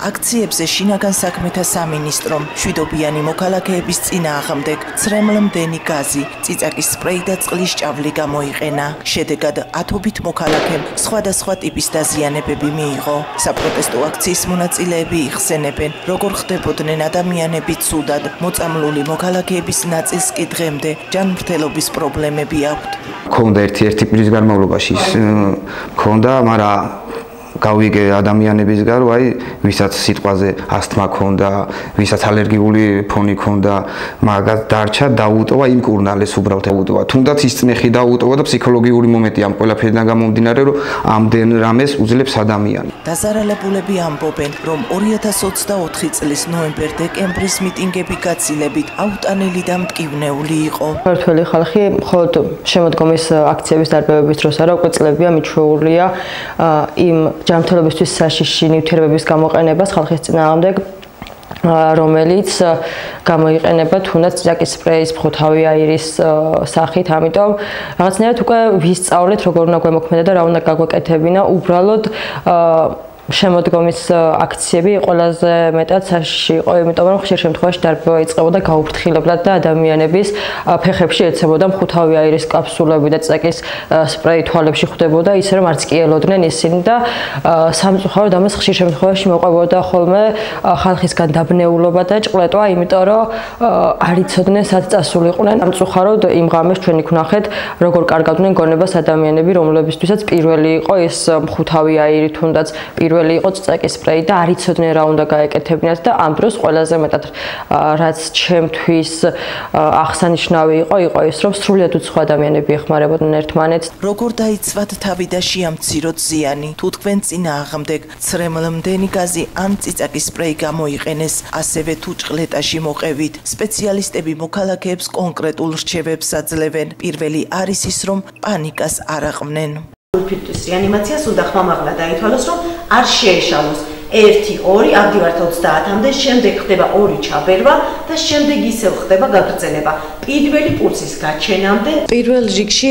აქციებზე შინაგან საქმეთა სამინისტრომ მშვიდობიანი მოქალაქეების წინააღმდეგ ცრემლ-მდენი გაზი, წიწაკის სპრეი და წყლის ჭავლი გამოიყენა. შედეგად ათობით მოქალაქემ სხვადასხვა ტიპის დაზიანებები მიიღო. საპროტესტო აქციის მონაწილეები იხსენებენ, როგორ ხდებოდნენ ადამიანები ცუდად, მოწამლული მოქალაქეების ნაწილს კი დღემდე ჯანმრთელობის პრობლემები აქვთ. Ქონდა ერთი პირის განმავლობაში ქონდა, მაგრამ გავიგე ადამიანებისგან, ვისაც სიტყვაზე ასთმა ქონდა, ვისაც ალერგიული ფონი ქონდა, მაგას დარჩა დაუტოვა იმ კურნალეს უბრალოდ დაუტოვა. თუნდაც ის წნეხი დაუტოვა და ფსიქოლოგიური მომენტი ამ ყველაფერიდან გამომდინარე, რომ ამდენ რამეს უძლებს ადამიანი. დაზარალებულები ამბობენ, რომ 2024 წლის ნოემბერ-დეკემბრის მიტინგები გაცილებით აუტანელი და მტკივნეული იყო. ქართველი ხალხი მხოლოდ შემოდგომის აქციების დარბევების დროს არა, უკვე წლებია მიჩვეულია იმ ჯანმრთელობისთვის საშიში ნივთიერებების გამოყენებას ხალხის წინააღმდეგ, რომელიც გამოიყენება თუნდაც წიწაკის სპრეის, მხოთავი აირის სახით, ამიტომ რაღაცნაირად უკვე ვისწავლეთ, როგორ უნდა გვემოქმედა და რა უნდა გაგვეკეთებინა, უბრალოდ შემოდგომის აქციები ყველაზე მეტად საშიში იყო, იმიტომ რომ ხშირ შემთხვევაში დარბევა იწყებოდა გაუფრთხილებლად და ადამიანების ფეხებში ეცებოდა მხოთავი აირის კაფსულები და წიწაკის სპრეი თვალებში ხვდებოდა, ისე რომ არც კი ელოდნენ ისინი და სამწუხაროდ ამას ხშირ შემთხვევაში მოყვებოდა ხოლმე ხალხისგან დაბნეულობა და ჭყლეტვა, იმიტომ რომ არ იცოდნენ სად წასულიყვნენ. სამწუხაროდ იმ ღამეს ჩვენ იქ ვნახეთ, როგორ კარგავდნენ გონებას ადამიანები, რომლებისთვისაც პირველი იყო ეს მხოთავი აირი, თუნდაც პირველი იყო წიწაკის სპრეი და არ იცოდნენ რა უნდა გაეკეთებინათ და ამ დროს ყველაზე მეტად რაც ჩემთვის აღსანიშნავი იყო ის რომ სრულიად უცხო ადამიანები ეხმარებოდნენ ერთმანეთს. როგორ დაიცვათ თავი და შეამციროთ ზიანი, თუ თქვენ წინააღმდეგ ცრემლ-მდენი გაზი ან წიწაკის სპრეი გამოიყენეს, ასევე თუ ჭყლეტაში მოყევით, სპეციალისტები მოქალაქეებს კონკრეტულ რჩევებს აძლევენ. პირველი არის ის, რომ პანიკას არ აყვნენ. გულფირტვის რეანიმაციას უნდა ხმამაღლა დაითვალოს, რომ არ შეეშალოს 1-2 ავდივართ 30-მდე, შემდეგ ხდება 2 ჩაბერვა და შემდეგ ისევ ხდება გაგრძელება. პირველი პულსის გაჩენამდე პირველ რიგში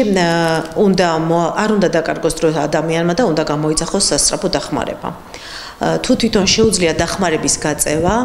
არ უნდა დაკარგოს დრო ადამიანმა და უნდა გამოიძახოს სასწრაფო დახმარება. თუ თვითონ შეუძლია დახმარების გაწევა,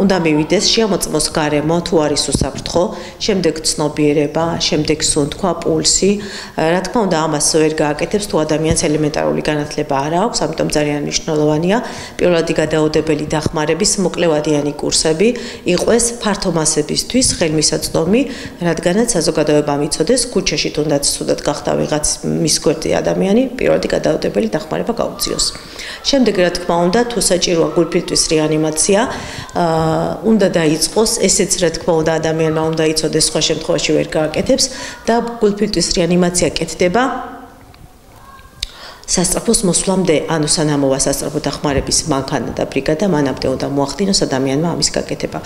უნდა მივიდეს შეამოწმოს გარემო, თუ არის უსაფრთხო, შემდეგ ცნობიერება, შემდეგ სუნთქვა, პულსი. რა თქმა უნდა, ამას ვერ გააკეთებს, თუ ადამიანს ელემენტარული განათლება არ აქვს, ამიტომ ძალიან მნიშვნელოვანია პირველადი გადაუდებელი დახმარების მოკლევადიანი კურსები იყვეს ფართო მასებისთვის ხელმისაწვდომი, რადგანაც საზოგადოებამ იცოდეს, ქუჩაში თუნდაც ცუდად გახდა ვიღაც მის გვერდზე ადამიანი, პირველადი გადაუდებელი დახმარება გაუწიოს. შემდეგ რა თქმა უნდა, თუ საჭიროა გულფირტვის რეანიმაცია, უნდა დაიწყოს, ესეც რა თქმა უნდა ადამიანმა უნდა იცოდეს, სხვა შემთხვევაში ვერ გააკეთებს და გულფირტვის რეანიმაცია კეთდება სასწრაფოს მოსვლამდე, ანუ სანამოვა სასწრაფო დახმარების მანქანა და ბრიგადა, მანამდე უნდა მოახდინოს ადამიანმა ამის გაკეთება.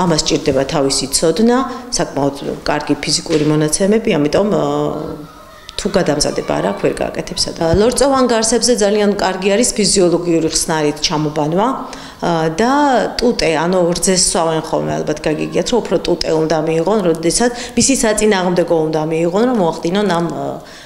ამას სჭირდება თავისი ცოდნა, საკმაოდ კარგი ფიზიკური მონაცემები, ამიტომ თუ გადამზადება არ აქვს, ვერ გააკეთებს. ლორწოვან გარსებზე ძალიან კარგი არის ფიზიოლოგიური ხსნარით ჩამობანვა და ტუტე, ანუ რძეს სვავენ ხოლმე, ალბათ გაგიგიათ, რომ უფრო ტუტე უნდა მიიღონ, როდესაც მისი საწინააღმდეგო უნდა მიიღონ, რომ მოახდინონ ამ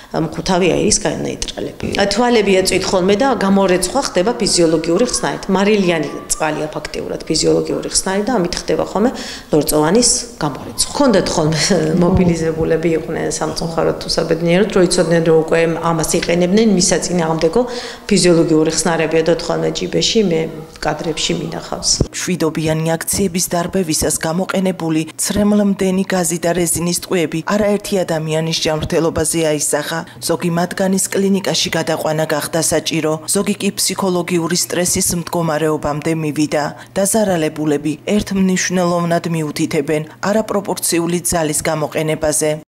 მხოთავი აირის განეიტრალები. თვალები ეწვით ხოლმე და გამორეცხვა ხდება ფიზიოლოგიური ხსნარით. მარილიანი წყალია ფაქტიურად ფიზიოლოგიური ხსნარი და ამით ხდება ხოლმე ლორწოვანის გამორეცხვა. ჰქონდათ ხოლმე მობილიზებულები იყვნენ სამწუხაროდ თუ საბედნიეროდ, რომ იცოდნენ რომ უკვე ამას იყენებდნენ, მის საწინააღმდეგო ფიზიოლოგიური ხსნარები ედოთ ხოლმე ჯიბეში, მე კადრებში მინახავს. მშვიდობიანი აქციების დარბევისას გამოყენებული ცრემლ-მდენი გაზი და რეზინის ტყვეები არაერთი ადამიანის ჯანმრთელობაზე აისახა. ზოგი მათგანის კლინიკაში გადაყვანა გახდა საჭირო, ზოგი კი ფსიქოლოგიური სტრესის მდგომარეობამდე მივიდა. დაზარალებულები ერთმნიშვნელოვნად მიუთითებენ არაპროპორციული ძალის გამოყენებაზე.